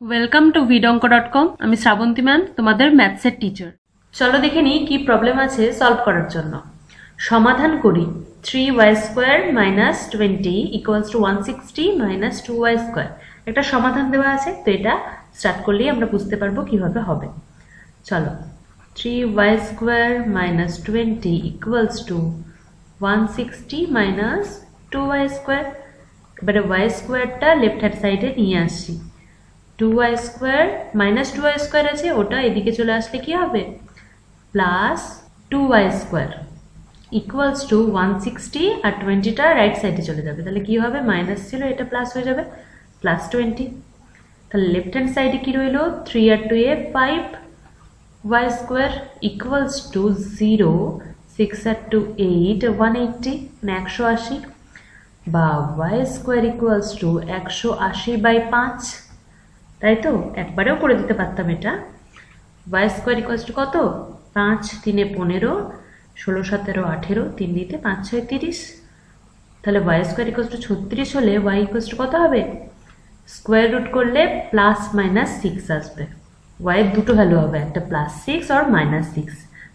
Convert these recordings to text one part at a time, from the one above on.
Welcome to vidonko.com। আমি Srabanti ma'am, তোমাদের ম্যাথসের teacher. চলো দেখে নিই কি প্রবলেম আছে সলভ করার জন্য। সমাধান করি 3y² - 20 = 160 - 2y²। একটা সমাধান দেওয়া আছে, তো এটা স্টার্ট করলেই আমরা বুঝতে পারবো কিভাবে হবে। চলো, 3y² - 20 = 160 - 2y²। এবারে y²টা লেফট হ্যান্ড সাইডে নিয়ে আসছি। 2y² - 2y² আছে, ওটা এদিকে চলে আসলে কি হবে, প্লাস 2y² = 160 আর 20টা রাইট সাইডে চলে যাবে, তাহলে কি হবে, মাইনাস ছিল এটা প্লাস হয়ে যাবে, প্লাস 20। তাহলে লেফট হ্যান্ড সাইডে কি রইল, 3 আর 2 5, y² = 0, 6 আর 2 8, 180 মানে 180, বা y² = 180/5। তাই তো, একবারেও করে দিতে পারতাম এটা। y² = কত, 5 3 15, 16 17 18, 3 দিতে 5 6 30। তাহলে y² = 36 হলে y কত হবে, স্কোয়ার রুট করলে +-6 আসবে। y এর দুটো ভ্যালু হবে, একটা +6 আর -6।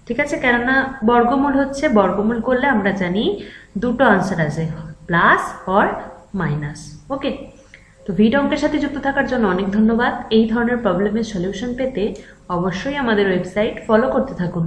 ঠিক আছে, কেননা বর্গমূল হচ্ছে, বর্গমূল করলে আমরা জানি দুটো আনসার আছে, প্লাস আর মাইনাস। ওকে, তো ভিড অঙ্কের সাথে যুক্ত থাকার জন্য অনেক ধন্যবাদ। এই ধরনের প্রবলেমের সলিউশন পেতে অবশ্যই আমাদের ওয়েবসাইট ফলো করতে থাকুন।